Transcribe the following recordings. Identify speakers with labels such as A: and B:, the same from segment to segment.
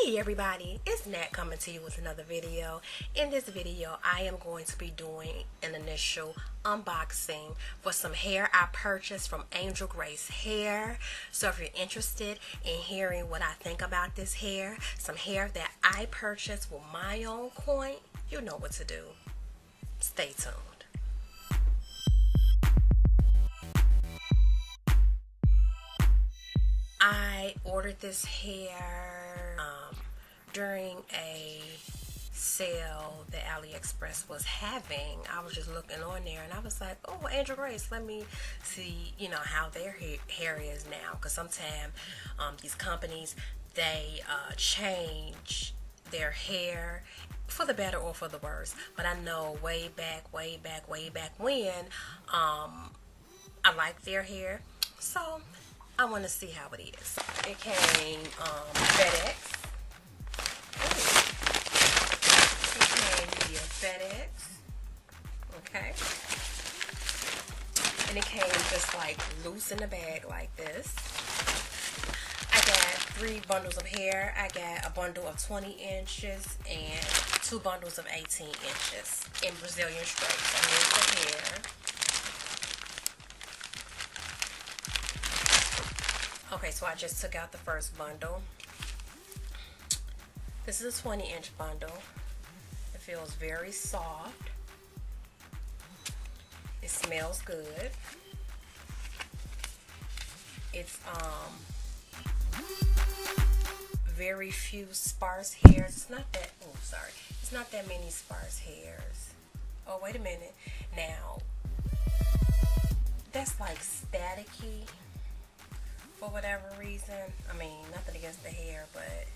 A: Hey everybody, it's Nat coming to you with another video. In this video, I am going to be doing an initial unboxing for some hair I purchased from Angel Grace Hair. So if you're interested in hearing what I think about this hair, some hair that I purchased with my own coin, you know what to do. Stay tuned. I ordered this hair during a sale that AliExpress was having. I was just looking on there and I was like, oh, Angel Grace, let me see, how their hair is now. Because sometimes these companies, they change their hair for the better or for the worse. But I know way back when, I liked their hair. So I want to see how it is. It came FedEx. It came via FedEx. Okay. And it came just like loose in the bag like this. I got 3 bundles of hair. I got a bundle of 20 inches and 2 bundles of 18 inches in Brazilian straight. So here's the hair. Okay, so I just took out the first bundle. This is a 20-inch bundle. It feels very soft. It smells good. It's very few sparse hairs. It's not that, it's not that many sparse hairs. Oh, wait a minute. Now, that's like staticky. For whatever reason. I mean, nothing against the hair, but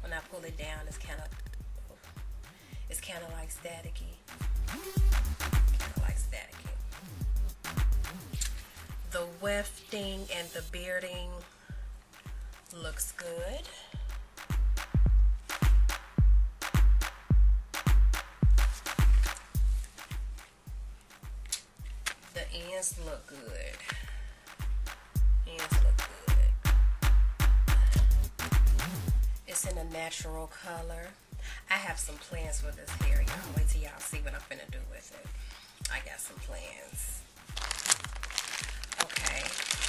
A: when I pull it down, it's kind of like staticky. The wefting and the bearding looks good. The ends look good. It's in a natural color. I have some plans for this hair, y'all. Wait till y'all see what I'm finna do with it. I got some plans. Okay,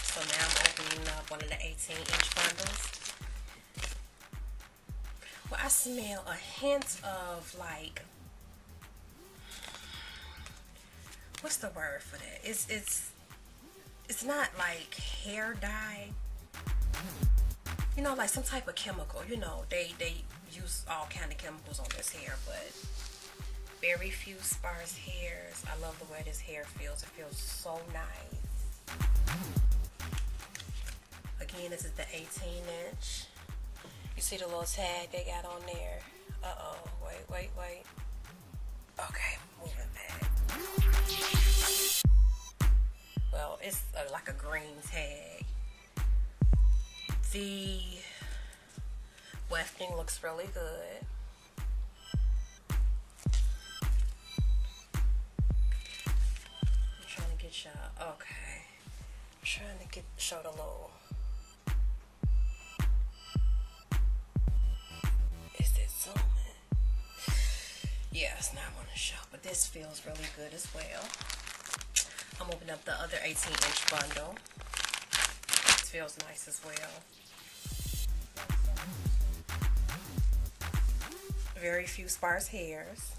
A: so now I'm opening up one of the 18-inch bundles. Well, I smell a hint of like, what's the word for that? It's not like hair dye. Like some type of chemical. They use all kind of chemicals on this hair, but very few sparse hairs. I love the way this hair feels. It feels so nice. Again, this is the 18-inch. You see the little tag they got on there? Uh-oh. Wait. Okay, moving back. Well, it's like a green tag. The wefting looks really good. I'm trying to get y'all. Okay. I'm trying to show the little. Is it zooming? Yeah, it's not going to show, but this feels really good as well. I'm opening up the other 18-inch bundle. This feels nice as well. Very few sparse hairs.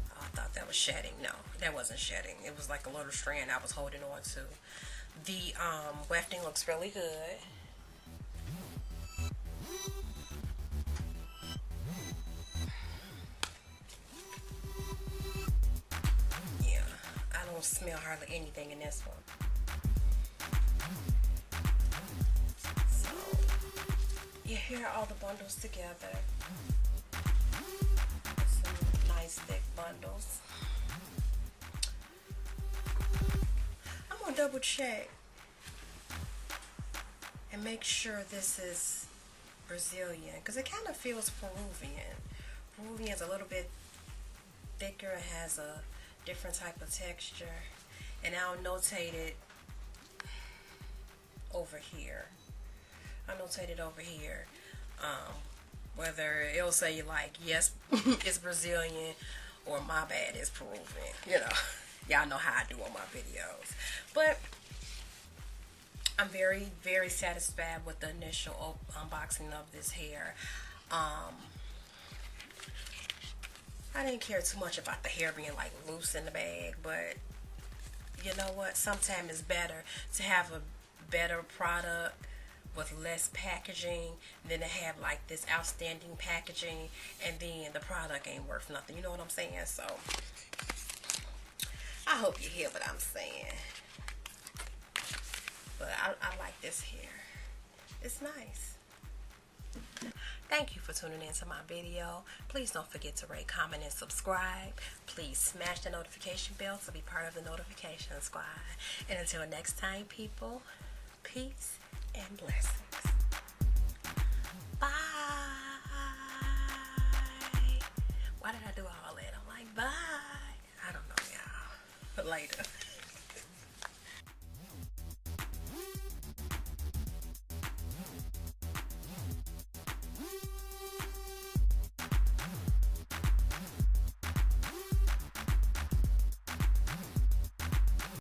A: Oh, I thought that was shedding. No, that wasn't shedding. It was like a little strand I was holding on to. The wefting looks really good. Yeah, I don't smell hardly anything in this one. Yeah, here are all the bundles together. Some nice thick bundles. I'm gonna double check and make sure this is Brazilian, because it kind of feels Peruvian. Peruvian's a little bit thicker. It has a different type of texture, and I'll notate it over here. I notated over here. Whether it'll say like, yes, it's Brazilian, or my bad, it's Peruvian. You know, y'all know how I do on my videos. But I'm very, very satisfied with the initial unboxing of this hair. I didn't care too much about the hair being like loose in the bag, but you know what? Sometimes it's better to have a better product with less packaging than to have like this outstanding packaging and then the product ain't worth nothing. You know what I'm saying? So I hope you hear what I'm saying. But I like this hair. It's nice. Thank you for tuning in to my video. Please don't forget to rate, comment, and subscribe. Please smash the notification bell to be part of the notification squad. And until next time, people, peace and blessings. Bye. Why did I do all that? I'm like, bye. I don't know, y'all. Later.